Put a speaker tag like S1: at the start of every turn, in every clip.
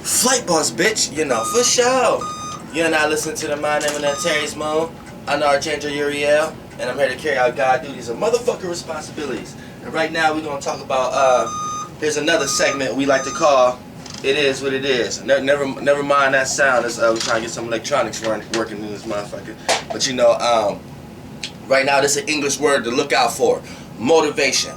S1: Flight Boss, bitch, you know, for sure. You're not listening to the My Name and Terry's Moon. I'm Archangel Uriel, and I'm here to carry out God duties and motherfucking responsibilities. And right now we're going to talk about, here's another segment we like to call It Is What It Is. Never mind that sound. We're trying to get some electronics working in this motherfucker. But you know, right now this is an English word to look out for. Motivation.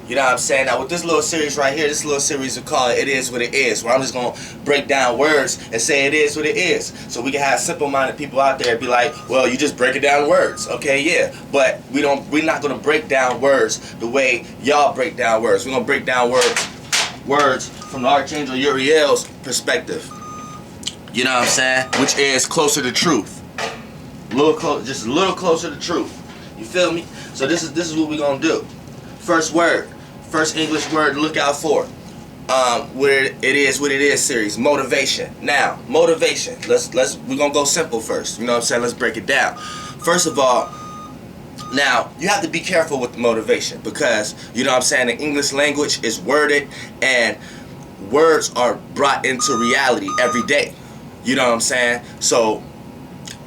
S1: You know what I'm saying? Now with this little series right here, this little series we call It Is What It Is, where I'm just going to break down words and say it is what it is. So we can have simple-minded people out there be like, well, you just break it down words. Okay, yeah. But we're not going to break down words the way y'all break down words. We're going to break down words from the Archangel Uriel's perspective. You know what I'm saying? Which is closer to truth. Just a little closer to truth. You feel me? So this is what we're going to do. First word. First English word to look out for. Where it is what it is series. Motivation. Now, motivation. We're gonna go simple first. You know what I'm saying? Let's break it down. First of all, now you have to be careful with the motivation because you know what I'm saying, the English language is worded and words are brought into reality every day. You know what I'm saying? So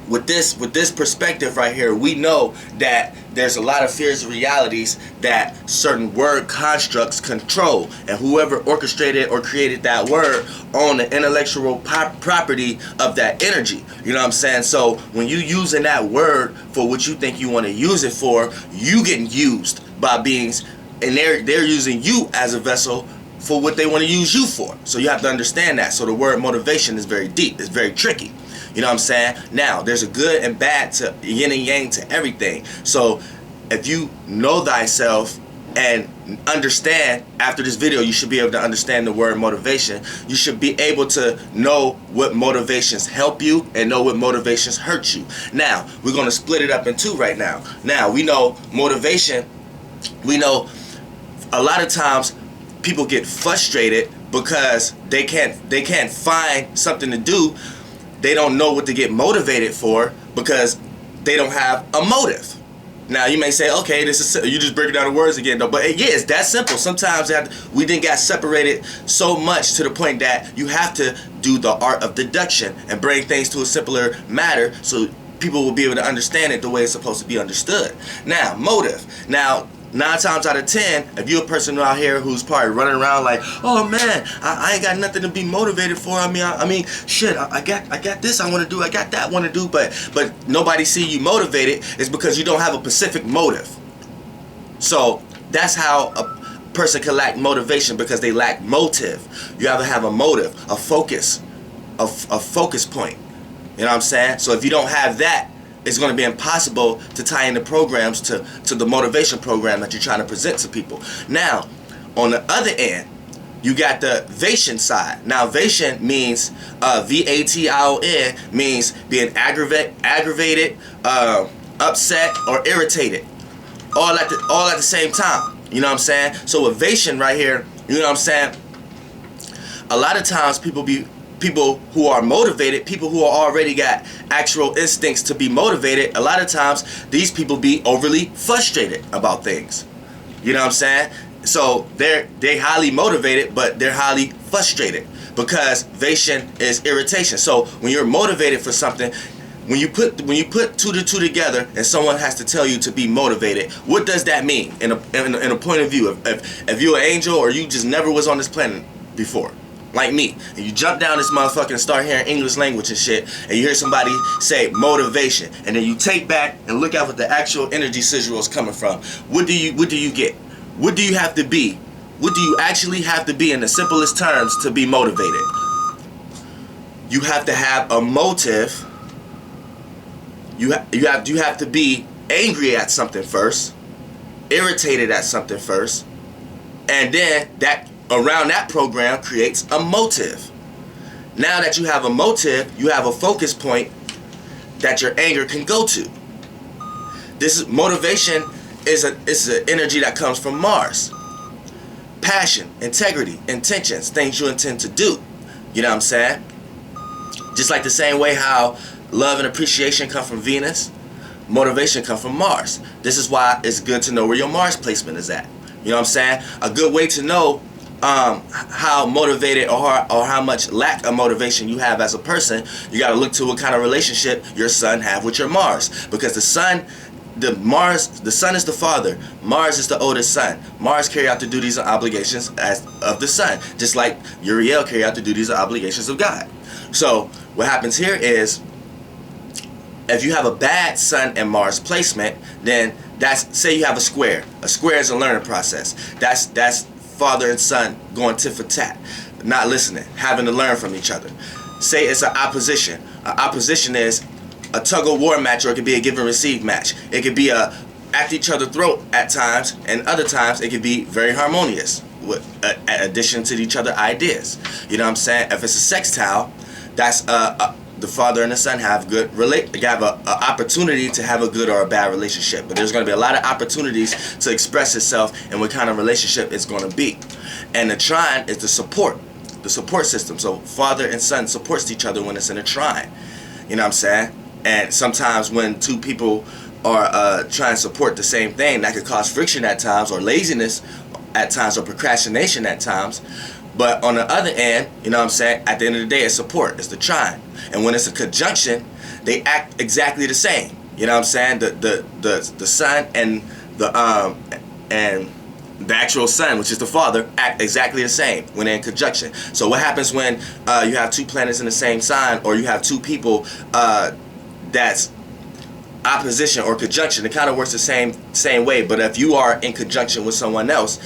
S1: with this perspective right here, we know that there's a lot of fears and realities that certain word constructs control, and whoever orchestrated or created that word own the intellectual property of that energy. You know what I'm saying? So when you using that word for what you think you want to use it for, you getting used by beings, and they're using you as a vessel for what they want to use you for. So you have to understand that. So the word motivation is very deep. It's very tricky. You know what I'm saying? Now, there's a good and bad to yin and yang to everything. So if you know thyself and understand, after this video, you should be able to understand the word motivation. You should be able to know what motivations help you and know what motivations hurt you. Now, we're going to split it up in two right now. Now, we know motivation. We know a lot of times people get frustrated because they can't find something to do. They don't know what to get motivated for because they don't have a motive. Now you may say, okay, this is, you just break down the words again, though. But yeah, it's that simple. Sometimes we didn't get separated so much to the point that you have to do the art of deduction and bring things to a simpler matter so people will be able to understand it the way it's supposed to be understood. Now, motive. Now, 9 times out of 10, if you're a person out here who's probably running around like, oh man, I ain't got nothing to be motivated for. I mean, shit, I got this I want to do, I got that I want to do, but nobody see you motivated, is because you don't have a specific motive. So that's how a person can lack motivation, because they lack motive. You have to have a motive, a focus, a focus point. You know what I'm saying? So if you don't have that, it's going to be impossible to tie in the programs to the motivation program that you're trying to present to people. Now, on the other end, you got the Vation side. Now, Vation means, V-A-T-I-O-N, means being aggravated, upset, or irritated, all at the same time. You know what I'm saying? So with Vation right here, you know what I'm saying, a lot of times people who are motivated, people who already got actual instincts to be motivated, a lot of times these people be overly frustrated about things. You know what I'm saying? So they're highly motivated, but they're highly frustrated because Vation is irritation. So when you're motivated for something, when you put 2 to 2 together and someone has to tell you to be motivated, what does that mean in a point of view? If you're an angel or you just never was on this planet before, like me, and you jump down this motherfucker and start hearing English language and shit, and you hear somebody say motivation, and then you take back and look at what the actual energy sigil is coming from. What do you get? What do you have to be? What do you actually have to be in the simplest terms to be motivated? You have to have a motive. You have to be angry at something first, irritated at something first, and then that around that program creates a motive. Now that you have a motive, you have a focus point that your anger can go to. This motivation is an energy that comes from Mars. Passion, integrity, intentions, things you intend to do. You know what I'm saying? Just like the same way how love and appreciation come from Venus, motivation come from Mars. This is why it's good to know where your Mars placement is at. You know what I'm saying? A good way to know how motivated or how much lack of motivation you have as a person, you got to look to what kind of relationship your son have with your Mars, because the sun is the father, Mars is the oldest son. Mars carry out the duties and obligations of the sun, just like Uriel carry out the duties and obligations of God. So what happens here is, if you have a bad Sun and Mars placement, then say you have a square. A square is a learning process. That's father and son going tit for tat, not listening, having to learn from each other. Say it's an opposition. An opposition is a tug of war match, or it could be a give and receive match. It could be a at each other's throat at times, and other times it could be very harmonious with addition to each other ideas. You know what I'm saying? If it's a sextile, that's the father and the son have have an opportunity to have a good or a bad relationship, but there's going to be a lot of opportunities to express itself and what kind of relationship it's going to be. And the trine is the support system. So father and son supports each other when it's in a trine. You know what I'm saying? And sometimes when two people are trying to support the same thing, that could cause friction at times, or laziness at times, or procrastination at times. But on the other end, you know what I'm saying, at the end of the day, it's support. It's the trine. And when it's a conjunction, they act exactly the same. You know what I'm saying? The sun and the actual sun, which is the father, act exactly the same when they're in conjunction. So what happens when you have two planets in the same sign, or you have two people that's opposition or conjunction? It kind of works the same way. But if you are in conjunction with someone else,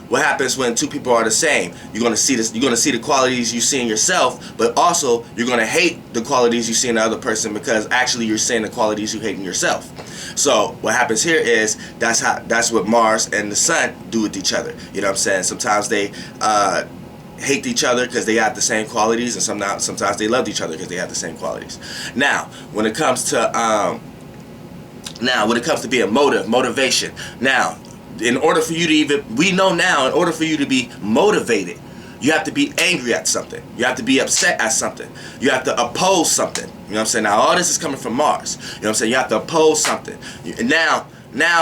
S1: what happens when two people are the same? You're gonna see this. You're gonna see the qualities you see in yourself, but also you're gonna hate the qualities you see in the other person, because actually you're seeing the qualities you hate in yourself. So what happens here is that's what Mars and the sun do with each other. You know what I'm saying? Sometimes they hate each other because they have the same qualities, and sometimes they love each other because they have the same qualities. Now, when it comes to being motivation. Now, in order for you to be motivated, you have to be angry at something. You have to be upset at something. You have to oppose something. You know what I'm saying? Now, all this is coming from Mars. You know what I'm saying? You have to oppose something. And now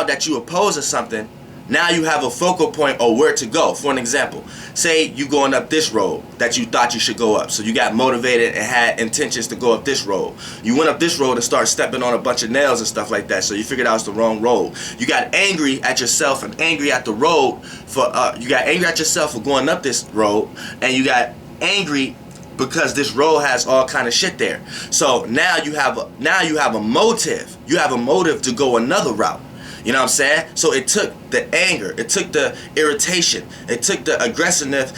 S1: that you oppose something, now you have a focal point of where to go. For an example, say you going up this road that you thought you should go up. So you got motivated and had intentions to go up this road. You went up this road and started stepping on a bunch of nails and stuff like that. So you figured out it's the wrong road. You got angry at yourself and angry at the road you got angry at yourself for going up this road, and you got angry because this road has all kind of shit there. So now you have a motive. You have a motive to go another route. You know what I'm saying? So it took the anger, it took the irritation, it took the aggressiveness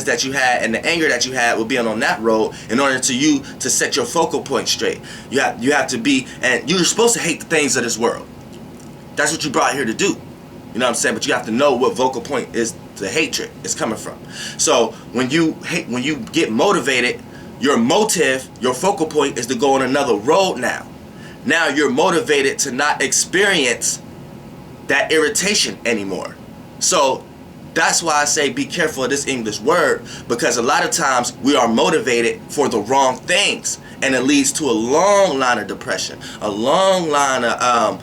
S1: that you had, and the anger that you had with being on that road, in order to set your focal point straight. You have to be, and you're supposed to hate the things of this world. That's what you brought here to do. You know what I'm saying? But you have to know what focal point is the hatred is coming from. So when you get motivated, your motive, your focal point is to go on another road now. Now you're motivated to not experience that irritation anymore. So that's why I say be careful of this English word, because a lot of times we are motivated for the wrong things, and it leads to a long line of depression, a long line of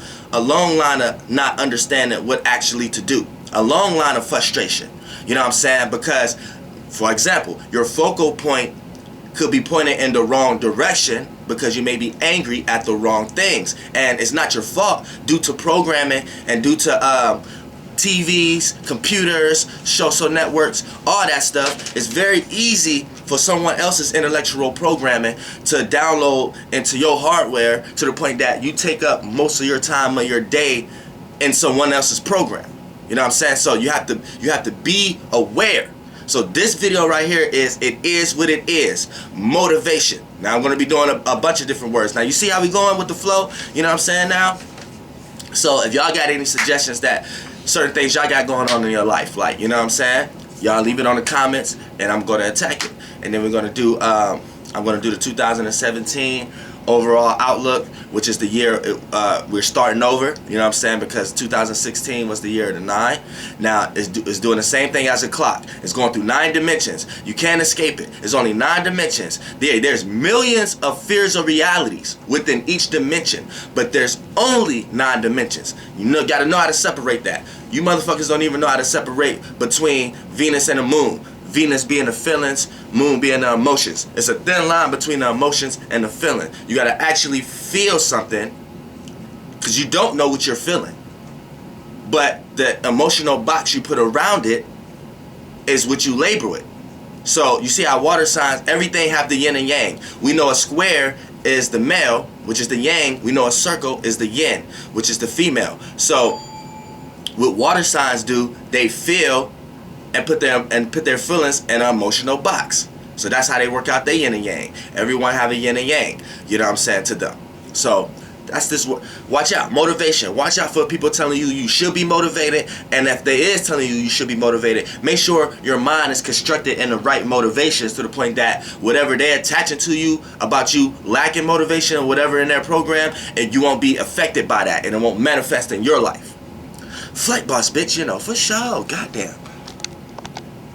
S1: not understanding what actually to do, a long line of frustration. You know what I'm saying? Because, for example, your focal point could be pointed in the wrong direction because you may be angry at the wrong things, and it's not your fault due to programming and due to TVs, computers, social networks, all that stuff. It's very easy for someone else's intellectual programming to download into your hardware, to the point that you take up most of your time of your day in someone else's program. You know what I'm saying? So you have to be aware. So this video right here it is what it is. Motivation. Now I'm going to be doing a bunch of different words. Now you see how we going with the flow? You know what I'm saying now? So if y'all got any suggestions that certain things y'all got going on in your life, like, you know what I'm saying, y'all leave it on the comments, and I'm going to attack it. And then we're going to do I'm going to do the 2017 overall outlook, which is the year we're starting over, you know what I'm saying, because 2016 was the year of the 9. Now it's doing the same thing as a clock. It's going through 9 dimensions. You can't escape it. It's only 9 dimensions. There's millions of fears or realities within each dimension, but there's only 9 dimensions. You gotta know how to separate that. You motherfuckers don't even know how to separate between Venus and the moon. Venus being the feelings, moon being the emotions. It's a thin line between the emotions and the feeling. You gotta actually feel something, because you don't know what you're feeling. But the emotional box you put around it is what you label it. So you see how water signs, everything have the yin and yang. We know a square is the male, which is the yang. We know a circle is the yin, which is the female. So what water signs do, they feel and put their feelings in an emotional box. So that's how they work out their yin and yang. Everyone have a yin and yang, you know what I'm saying, to them. So that's this. Watch out, motivation. Watch out for people telling you you should be motivated, and if they is telling you you should be motivated, make sure your mind is constructed in the right motivations, to the point that whatever they're attaching to you about you lacking motivation or whatever in their program, and you won't be affected by that, and it won't manifest in your life. Flight boss, bitch, you know, for sure. Goddamn.